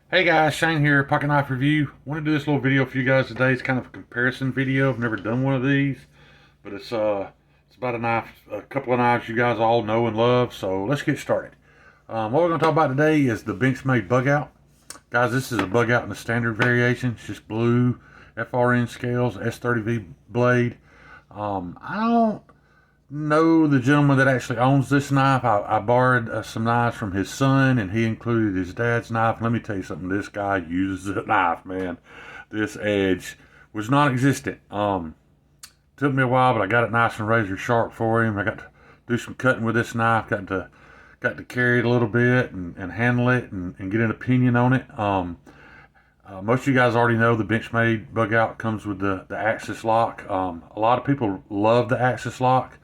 Hey guys, Shane here, Pocket Knife Review. Want to do this little video for you guys today. It's kind of a comparison video. I've never done one of these, but it's about a couple of knives you guys all know and love. So let's get started. What we're going to talk about today is the Benchmade Bugout. Guys, this is a Bugout in the standard variation. It's just blue FRN scales, S30V blade. I don't know the gentleman that actually owns this knife. I borrowed some knives from his son, and he included his dad's knife. Let me tell you something. This guy uses the knife, man. This edge was non-existent. Took me a while, but I got it nice and razor sharp for him. I got to do some cutting with this knife. Got to carry it a little bit and handle it and get an opinion on it. Most of you guys already know the Benchmade Bugout comes with the axis lock. A lot of people love the axis lock.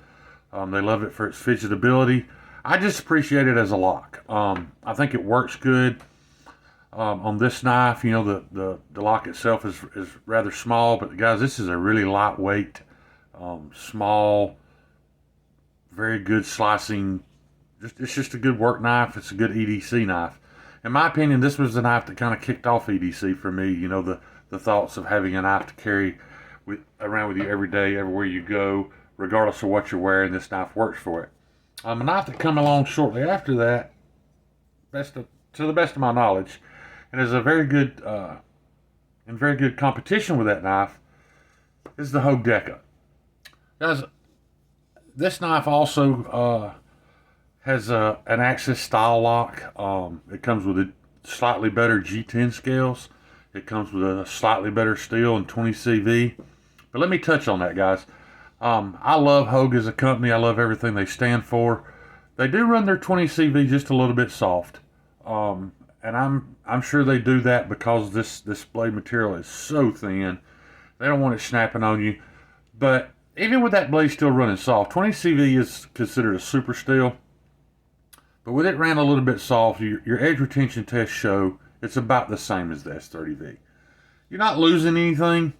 They love it for its fidgetability. I just appreciate it as a lock. I think it works good on this knife. You know, the lock itself is rather small, but guys, this is a really lightweight, small, very good slicing. It's just a good work knife. It's a good EDC knife. In my opinion, this was the knife that kind of kicked off EDC for me. You know, the thoughts of having a knife to carry around with you every day, everywhere you go, regardless of what you're wearing. This knife works for it. A knife that come along shortly after that, to the best of my knowledge, and is a very good in very good competition with that knife, is the Hogue Deca. Guys, this knife also has an axis style lock. It comes with a slightly better G10 scales. It comes with a slightly better steel and 20 CV. But let me touch on that, guys. I love Hogue as a company. I love everything they stand for. They do run their 20 CV just a little bit soft, and I'm sure they do that because this blade material is so thin. They don't want it snapping on you. But even with that blade still running soft, 20 CV is considered a super steel. But with it ran a little bit soft, your edge retention tests show it's about the same as the S30V. You're not losing anything.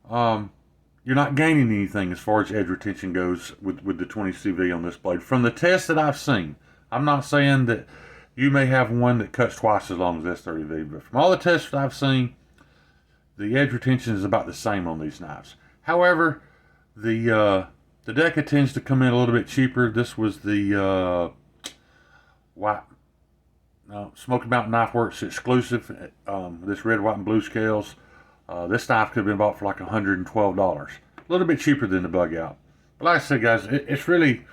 You're not gaining anything as far as edge retention goes with the 20 CV on this blade. From the tests that I've seen, I'm not saying that you may have one that cuts twice as long as S30V, but from all the tests that I've seen, the edge retention is about the same on these knives. However, the Deca tends to come in a little bit cheaper. This was the Smoky Mountain Knife Works exclusive. This red, white, and blue scales. This knife could have been bought for like $112. A little bit cheaper than the Bugout. But like I said, guys, it's really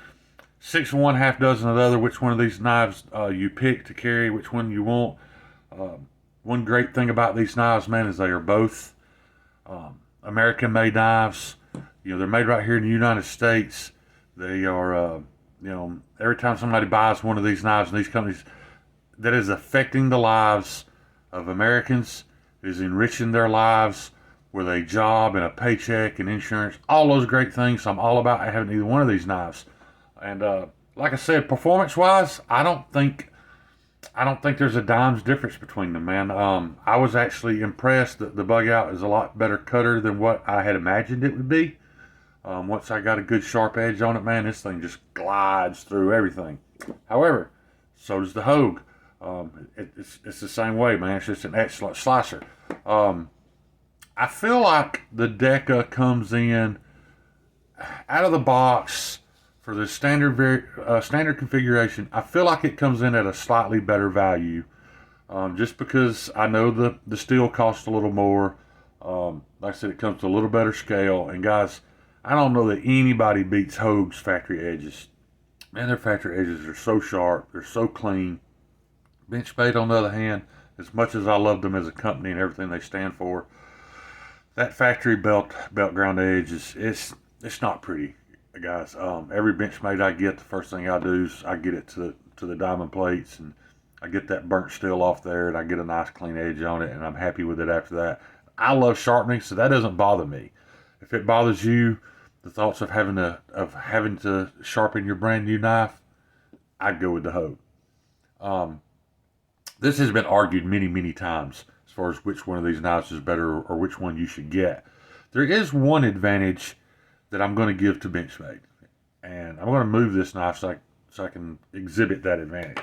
6 of one, half dozen of the other. Which one of these knives you pick to carry, which one you want. One great thing about these knives, man, is they are both American-made knives. You know, they're made right here in the United States. They are, every time somebody buys one of these knives in these companies, that is affecting the lives of Americans, is enriching their lives with a job and a paycheck and insurance, all those great things. So I'm all about having either one of these knives. And like I said, performance-wise, I don't think there's a dime's difference between them, man. I was actually impressed that the Bugout is a lot better cutter than what I had imagined it would be. Once I got a good sharp edge on it, man, this thing just glides through everything. However, so does the Hogue. It's the same way, man. It's just an excellent slicer. I feel like the Deca comes in out of the box for the standard configuration. I feel like it comes in at a slightly better value, just because I know the steel costs a little more. Like I said, it comes to a little better scale. And guys, I don't know that anybody beats Hogue's factory edges. Man, their factory edges are so sharp. They're so clean. Benchmade, on the other hand, as much as I love them as a company and everything they stand for, that factory belt ground edge it's not pretty, guys. Every Benchmade I get, the first thing I do is I get it to the diamond plates, and I get that burnt steel off there, and I get a nice clean edge on it, and I'm happy with it after that. I love sharpening, so that doesn't bother me. If it bothers you, the thoughts of having to sharpen your brand new knife, I'd go with the Hogue. This has been argued many, many times as far as which one of these knives is better or which one you should get. There is one advantage that I'm going to give to Benchmade, and I'm going to move this knife so I can exhibit that advantage.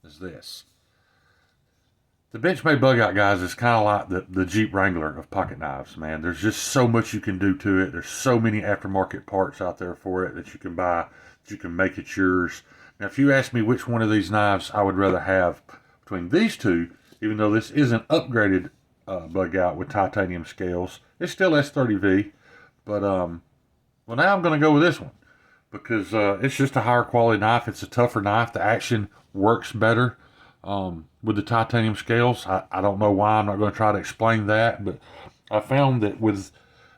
Is this. The Benchmade Bugout, guys, is kind of like the Jeep Wrangler of pocket knives, man. There's just so much you can do to it. There's so many aftermarket parts out there for it that you can buy, that you can make it yours. Now, if you ask me which one of these knives I would rather have between these two, even though this is an upgraded Bugout with titanium scales, it's still S30V, but well, now I'm going to go with this one because it's just a higher quality knife. It's a tougher knife. The action works better. With the titanium scales. I don't know why. I'm not going to try to explain that, but I found that with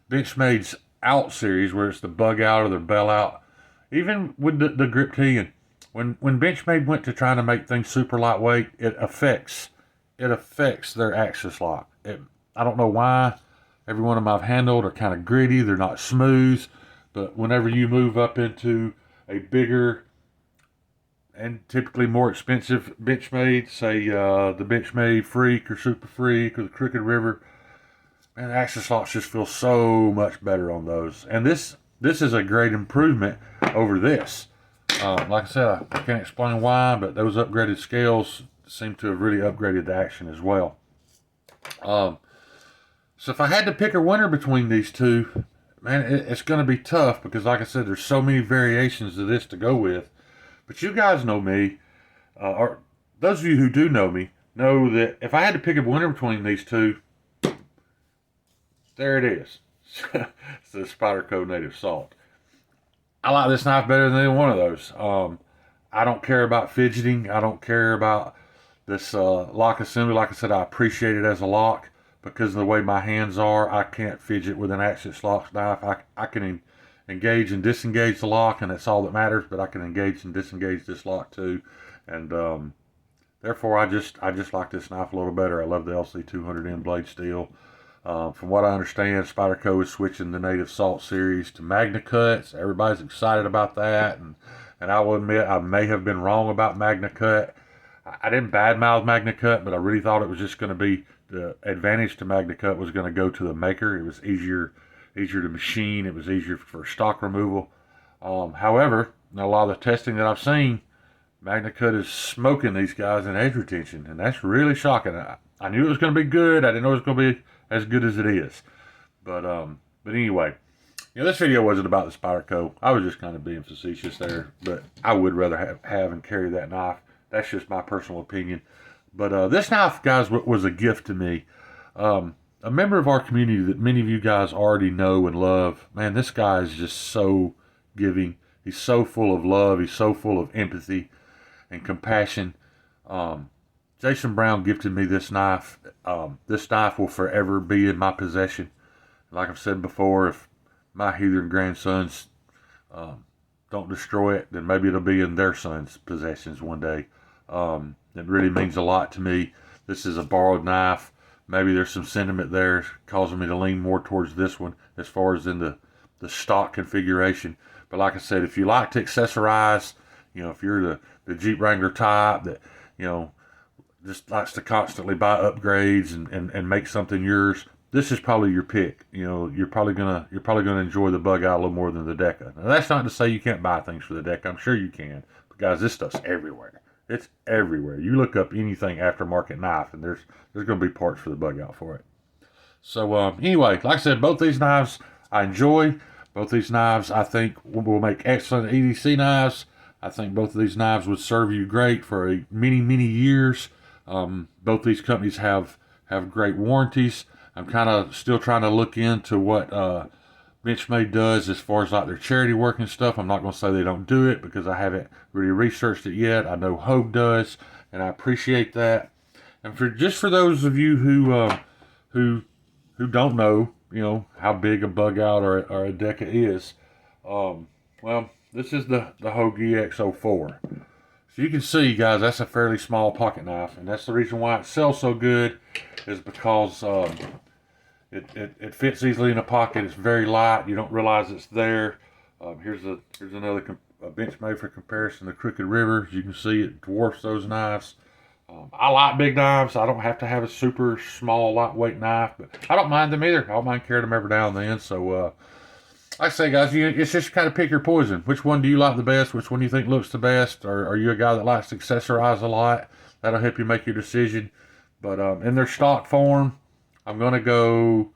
Benchmade's Out series, where it's the Bug Out or the Bell Out, even with the Grip T, when Benchmade went to trying to make things super lightweight, it affects their axis lock. I don't know why. Every one of them I've handled are kind of gritty. They're not smooth, but whenever you move up into a bigger and typically more expensive Benchmade, say the Benchmade Freak or Super Freak or the Crooked River, man, the axis locks just feel so much better on those. And this is a great improvement over this. Like I said, I can't explain why, but those upgraded scales seem to have really upgraded the action as well. So if I had to pick a winner between these two, man, it's going to be tough because, like I said, there's so many variations of this to go with. But you guys know me, or those of you who do know me, know that if I had to pick a winner between these two, there it is. It's the Spyderco Native Salt. I like this knife better than any one of those. I don't care about fidgeting. I don't care about this lock assembly. Like I said, I appreciate it as a lock because of the way my hands are. I can't fidget with an axis lock knife. I can engage and disengage the lock, and that's all that matters, but I can engage and disengage this lock too, and therefore I just like this knife a little better. I love the LC200M blade steel. From what I understand, Spyderco is switching the Native Salt series to Magna Cuts. Everybody's excited about that, and I will admit I may have been wrong about Magna Cut. I didn't badmouth Magna Cut, but I really thought it was just going to be the advantage to Magna Cut was going to go to the maker. It was easier to machine. It was easier for stock removal. However, a lot of the testing that I've seen, Magna Cut is smoking these guys in edge retention, and that's really shocking. I knew it was going to be good. I didn't know it was going to be as good as it is. But anyway, this video wasn't about the Spyderco. I was just kind of being facetious there, but I would rather have and carry that knife. That's just my personal opinion. But this knife, guys, was a gift to me. A member of our community that many of you guys already know and love. Man, this guy is just so giving. He's so full of love. He's so full of empathy and compassion. Jason Brown gifted me this knife. This knife will forever be in my possession. Like I've said before, if my heathen grandsons don't destroy it, then maybe it'll be in their sons' possessions one day. It really means a lot to me. This is a borrowed knife. Maybe there's some sentiment there causing me to lean more towards this one as far as in the stock configuration. But like I said, if you like to accessorize, if you're the Jeep Wrangler type that, just likes to constantly buy upgrades and make something yours, this is probably your pick. You're probably gonna enjoy the Bugout a little more than the Deca. Now that's not to say you can't buy things for the Deca. I'm sure you can. But guys, this stuff's everywhere. It's everywhere. You look up anything aftermarket knife, and there's going to be parts for the Bugout for it. So anyway, like I said, both these knives I enjoy. Both these knives I think will make excellent EDC knives. I think both of these knives would serve you great for many years. Both these companies have great warranties. I'm kind of still trying to look into what Benchmade does as far as like their charity work and stuff. I'm not going to say they don't do it because I haven't really researched it yet. I know Hogue does, and I appreciate that. And for those of you who don't know, how big a Bugout or a Deca is, well, this is the Hogue EX04. So you can see, guys, that's a fairly small pocket knife, and that's the reason why it sells so good, is because it fits easily in a pocket. It's very light. You don't realize it's there. Here's another Benchmade for comparison. The Crooked River. As you can see, it dwarfs those knives. I like big knives. I don't have to have a super small, lightweight knife, but I don't mind them either. I don't mind carrying them every now and then. So, like I say, guys, it's just kind of pick your poison. Which one do you like the best? Which one do you think looks the best? Or are you a guy that likes to accessorize a lot? That'll help you make your decision. But in their stock form, I'm going to go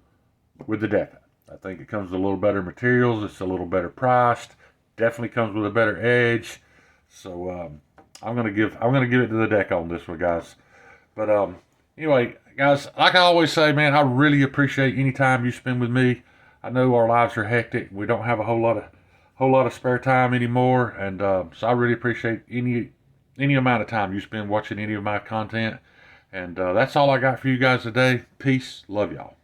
with the Deca. I think it comes with a little better materials. It's a little better priced. Definitely comes with a better edge. So I'm gonna give it to the Deca on this one, guys. But anyway, guys, like I always say, man, I really appreciate any time you spend with me. I know our lives are hectic. We don't have a whole lot of spare time anymore, and so I really appreciate any amount of time you spend watching any of my content. And that's all I got for you guys today. Peace. Love y'all.